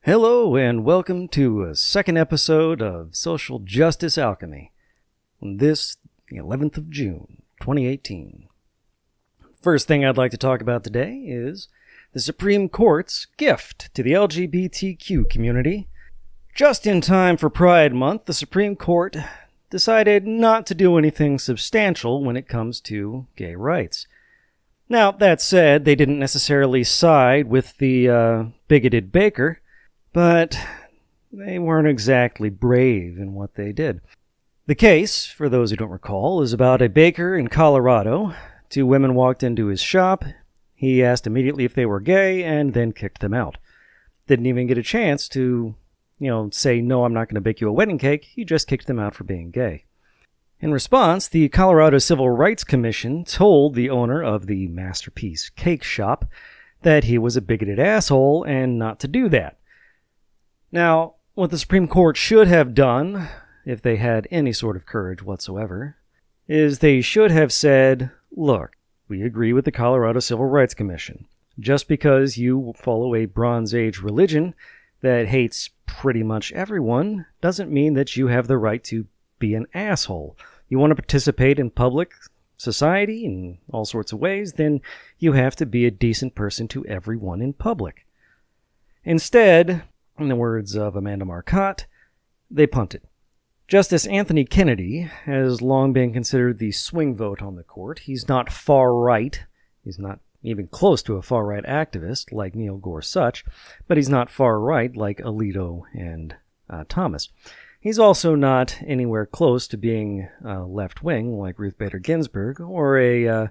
Hello and welcome to a second episode of Social Justice Alchemy on this, the 11th of June, 2018. First thing I'd like to talk about today is the Supreme Court's gift to the LGBTQ community. Just in time for Pride Month, the Supreme Court decided not to do anything substantial when it comes to gay rights. Now, that said, they didn't necessarily side with the bigoted baker, but they weren't exactly brave in what they did. The case, for those who don't recall, is about a baker in Colorado. Two women walked into his shop. He asked immediately if they were gay and then kicked them out. Didn't even get a chance to, say, no, I'm not going to bake you a wedding cake. He just kicked them out for being gay. In response, the Colorado Civil Rights Commission told the owner of the Masterpiece Cake Shop that he was a bigoted asshole and not to do that. Now, what the Supreme Court should have done, if they had any sort of courage whatsoever, is they should have said, look, we agree with the Colorado Civil Rights Commission. Just because you follow a Bronze Age religion that hates pretty much everyone doesn't mean that you have the right to be an asshole. You want to participate in public society in all sorts of ways, then you have to be a decent person to everyone in public. Instead, in the words of Amanda Marcotte, they punted. Justice Anthony Kennedy has long been considered the swing vote on the court. He's not far-right. He's not even close to a far-right activist like Neil Gorsuch, but he's not far-right like Alito and Thomas. He's also not anywhere close to being left-wing like Ruth Bader Ginsburg or a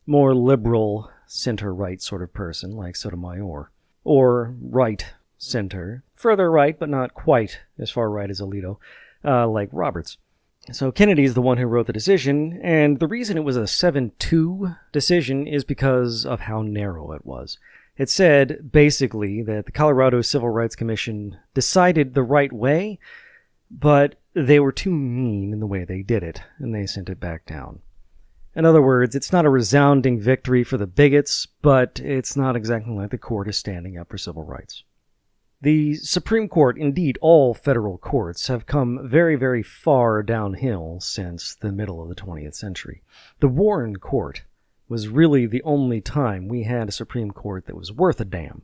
more liberal center-right sort of person like Sotomayor, or right-center, further right but not quite as far right as Alito, like Roberts. So Kennedy's the one who wrote the decision, and the reason it was a 7-2 decision is because of how narrow it was. It said, basically, that the Colorado Civil Rights Commission decided the right way, but they were too mean in the way they did it, and they sent it back down. In other words, it's not a resounding victory for the bigots, but it's not exactly like the court is standing up for civil rights. The Supreme Court, indeed all federal courts, have come very, very far downhill since the middle of the 20th century. The Warren Court was really the only time we had a Supreme Court that was worth a damn.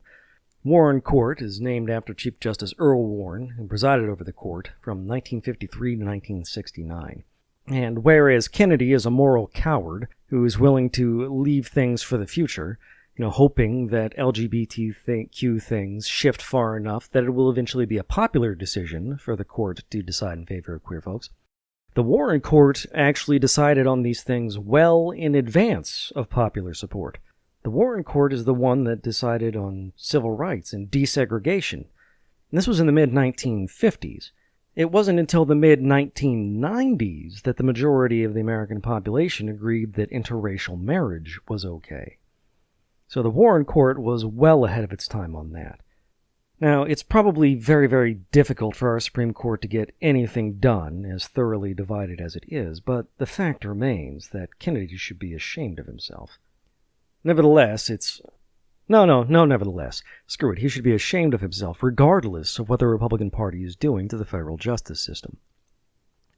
Warren Court is named after Chief Justice Earl Warren, who presided over the court from 1953 to 1969. And whereas Kennedy is a moral coward who is willing to leave things for the future, hoping that LGBTQ things shift far enough that it will eventually be a popular decision for the court to decide in favor of queer folks, the Warren Court actually decided on these things well in advance of popular support. The Warren Court is the one that decided on civil rights and desegregation. And this was in the mid-1950s. It wasn't until the mid-1990s that the majority of the American population agreed that interracial marriage was okay. So the Warren Court was well ahead of its time on that. Now, it's probably very, very difficult for our Supreme Court to get anything done, as thoroughly divided as it is, but the fact remains that Kennedy should be ashamed of himself. Nevertheless, nevertheless. Screw it, he should be ashamed of himself, regardless of what the Republican Party is doing to the federal justice system.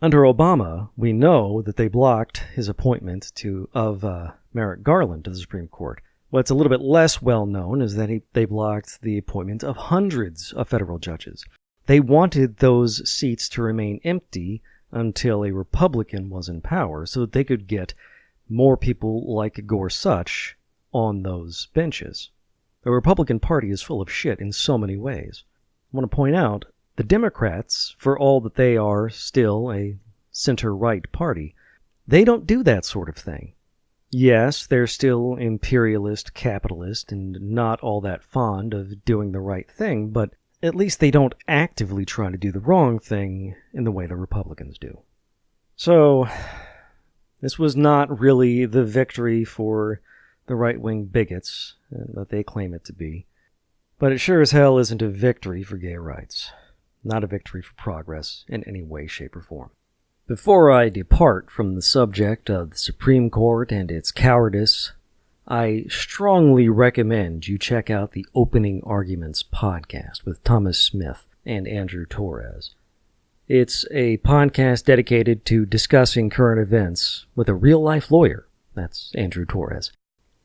Under Obama, we know that they blocked his appointment of Merrick Garland to the Supreme Court. What's a little bit less well known is that they blocked the appointment of hundreds of federal judges. They wanted those seats to remain empty until a Republican was in power so that they could get more people like Gorsuch on those benches. The Republican Party is full of shit in so many ways. I want to point out, the Democrats, for all that they are still a center-right party, they don't do that sort of thing. Yes, they're still imperialist, capitalist, and not all that fond of doing the right thing, but at least they don't actively try to do the wrong thing in the way the Republicans do. So, this was not really the victory for the right-wing bigots that they claim it to be, but it sure as hell isn't a victory for gay rights. Not a victory for progress in any way, shape, or form. Before I depart from the subject of the Supreme Court and its cowardice, I strongly recommend you check out the Opening Arguments podcast with Thomas Smith and Andrew Torres. It's a podcast dedicated to discussing current events with a real-life lawyer. That's Andrew Torres.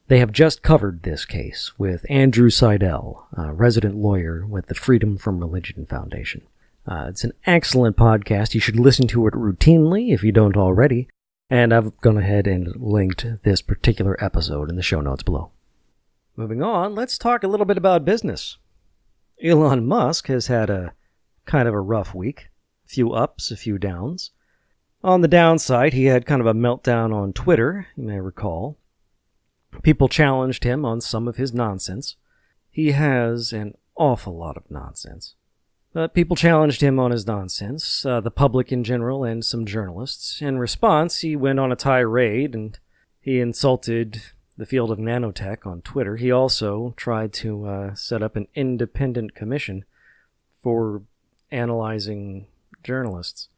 They have just covered this case with Andrew Seidel, a resident lawyer with the Freedom from Religion Foundation. It's an excellent podcast. You should listen to it routinely if you don't already. And I've gone ahead and linked this particular episode in the show notes below. Moving on, let's talk a little bit about business. Elon Musk has had a kind of a rough week. A few ups, a few downs. On the downside, he had kind of a meltdown on Twitter, you may recall. People challenged him on some of his nonsense. He has an awful lot of nonsense. People challenged him on his nonsense, the public in general and some journalists. In response, he went on a tirade and he insulted the field of nanotech on Twitter. He also tried to set up an independent commission for analyzing journalists.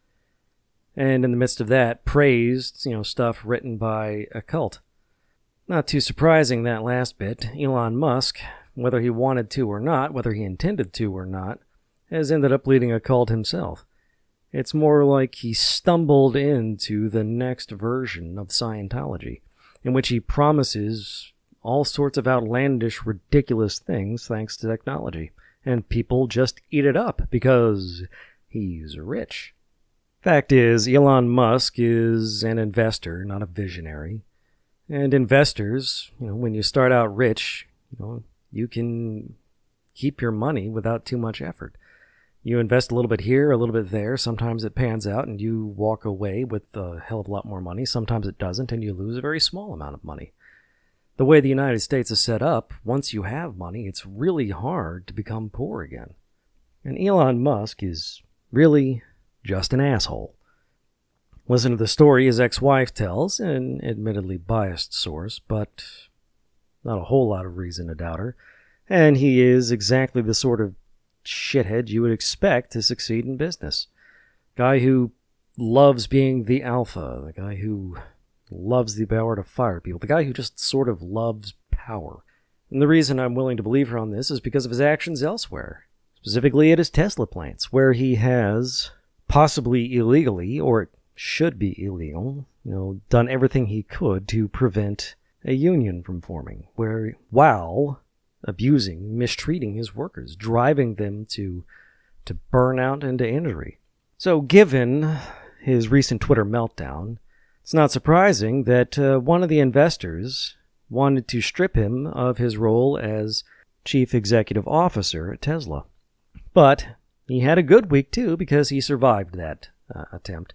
And in the midst of that, praised, stuff written by a cult. Not too surprising, that last bit. Elon Musk, whether he wanted to or not, whether he intended to or not, has ended up leading a cult himself. It's more like he stumbled into the next version of Scientology, in which he promises all sorts of outlandish, ridiculous things thanks to technology, and people just eat it up because he's rich. Fact is, Elon Musk is an investor, not a visionary. And investors, when you start out rich, you can keep your money without too much effort. You invest a little bit here, a little bit there. Sometimes it pans out and you walk away with a hell of a lot more money. Sometimes it doesn't and you lose a very small amount of money. The way the United States is set up, once you have money, it's really hard to become poor again. And Elon Musk is really just an asshole. Listen to the story his ex-wife tells, an admittedly biased source, but not a whole lot of reason to doubt her. And he is exactly the sort of shithead you would expect to succeed in business. Guy who loves being the alpha, the guy who loves the power to fire people, the guy who just sort of loves power. And the reason I'm willing to believe her on this is because of his actions elsewhere, specifically at his Tesla plants, where he has, possibly illegally, or it should be illegal, done everything he could to prevent a union from forming, while abusing, mistreating his workers, driving them to burnout and to injury. So given his recent Twitter meltdown, it's not surprising that one of the investors wanted to strip him of his role as chief executive officer at Tesla. But he had a good week too, because he survived that attempt.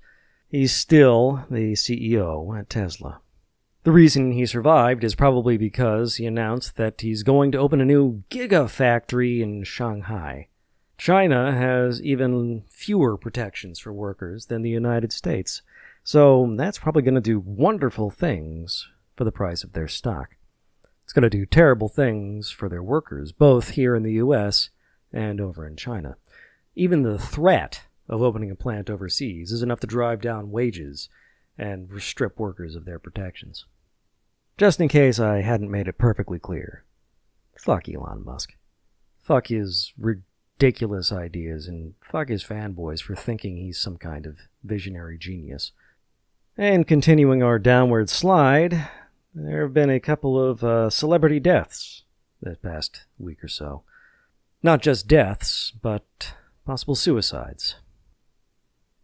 He's still the CEO at Tesla. The reason he survived is probably because he announced that he's going to open a new gigafactory in Shanghai. China has even fewer protections for workers than the United States, so that's probably going to do wonderful things for the price of their stock. It's going to do terrible things for their workers, both here in the U.S. and over in China. Even the threat of opening a plant overseas is enough to drive down wages and strip workers of their protections. Just in case I hadn't made it perfectly clear, fuck Elon Musk. Fuck his ridiculous ideas, and fuck his fanboys for thinking he's some kind of visionary genius. And continuing our downward slide, there have been a couple of celebrity deaths this past week or so. Not just deaths, but possible suicides.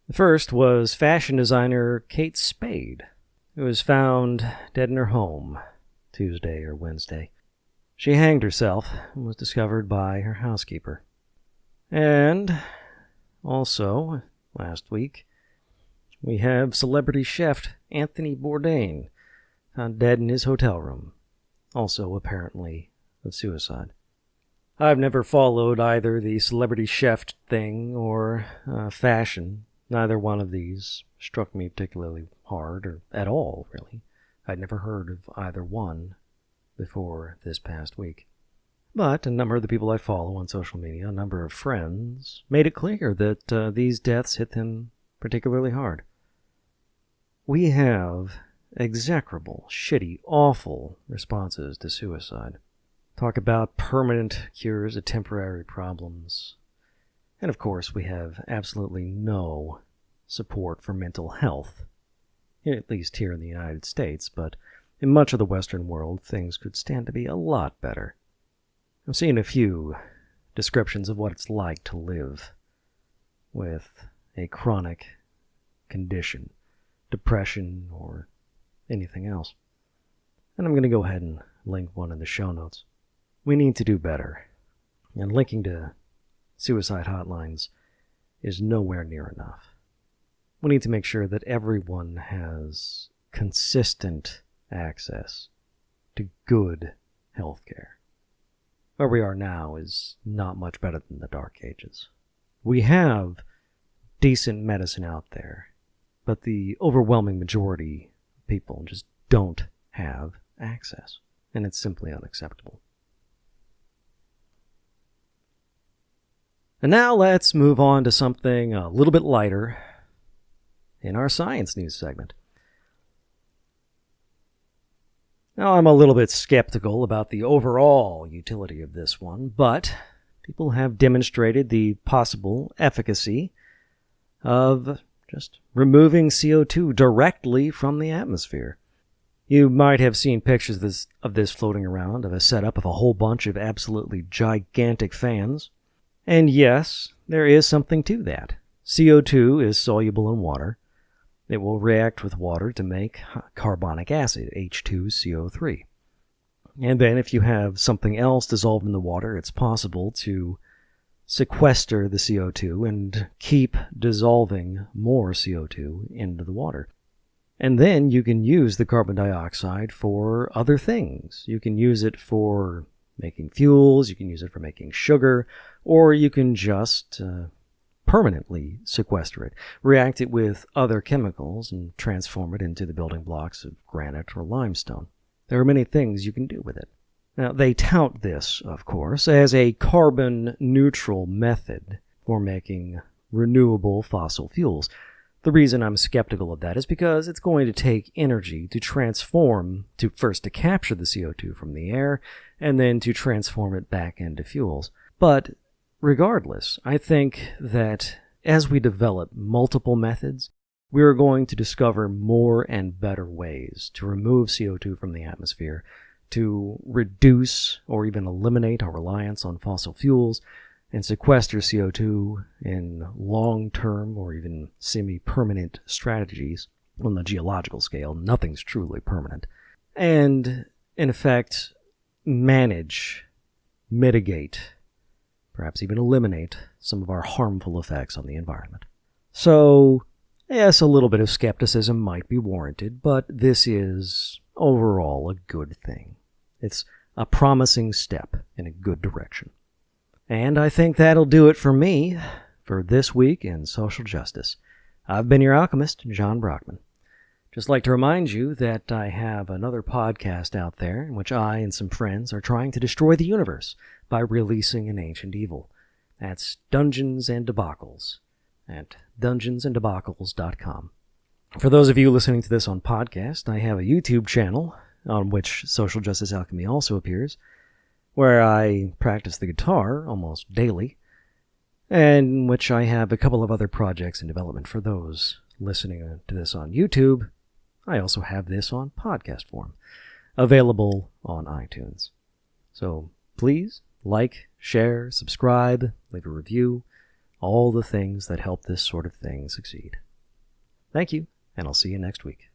The first was fashion designer Kate Spade, who was found dead in her home Tuesday or Wednesday. She hanged herself and was discovered by her housekeeper. And also, last week, we have celebrity chef Anthony Bourdain found dead in his hotel room, also apparently of suicide. I've never followed either the celebrity chef thing or fashion. Neither one of these struck me particularly hard, or at all, really. I'd never heard of either one before this past week. But a number of the people I follow on social media, a number of friends, made it clear that these deaths hit them particularly hard. We have execrable, shitty, awful responses to suicide. Talk about permanent cures of temporary problems. And of course, we have absolutely no support for mental health, at least here in the United States, but in much of the Western world, things could stand to be a lot better. I've seen a few descriptions of what it's like to live with a chronic condition, depression, or anything else. And I'm going to go ahead and link one in the show notes. We need to do better, and linking to suicide hotlines is nowhere near enough. We need to make sure that everyone has consistent access to good health care. Where we are now is not much better than the Dark Ages. We have decent medicine out there, but the overwhelming majority of people just don't have access, and it's simply unacceptable. And now let's move on to something a little bit lighter in our science news segment. Now, I'm a little bit skeptical about the overall utility of this one, but people have demonstrated the possible efficacy of just removing CO2 directly from the atmosphere. You might have seen pictures of this floating around, of a setup of a whole bunch of absolutely gigantic fans. And yes, there is something to that. CO2 is soluble in water. It will react with water to make carbonic acid, H2CO3. And then if you have something else dissolved in the water, it's possible to sequester the CO2 and keep dissolving more CO2 into the water. And then you can use the carbon dioxide for other things. You can use it for making fuels, you can use it for making sugar, or you can just permanently sequester it, react it with other chemicals, and transform it into the building blocks of granite or limestone. There are many things you can do with it. Now, they tout this, of course, as a carbon-neutral method for making renewable fossil fuels. The reason I'm skeptical of that is because it's going to take energy to transform, to capture the CO2 from the air, and then to transform it back into fuels. But regardless, I think that as we develop multiple methods, we are going to discover more and better ways to remove CO2 from the atmosphere, to reduce or even eliminate our reliance on fossil fuels, and sequester CO2 in long-term or even semi-permanent strategies. On the geological scale, nothing's truly permanent. And, in effect, manage, mitigate, perhaps even eliminate some of our harmful effects on the environment. So, yes, a little bit of skepticism might be warranted, but this is overall a good thing. It's a promising step in a good direction. And I think that'll do it for me for this week in social justice. I've been your alchemist, John Brockman. Just like to remind you that I have another podcast out there in which I and some friends are trying to destroy the universe by releasing an ancient evil. That's Dungeons and Debacles at dungeonsanddebacles.com. For those of you listening to this on podcast, I have a YouTube channel on which Social Justice Alchemy also appears, where I practice the guitar almost daily, and in which I have a couple of other projects in development. For those listening to this on YouTube, I also have this on podcast form, available on iTunes. So please like, share, subscribe, leave a review, all the things that help this sort of thing succeed. Thank you, and I'll see you next week.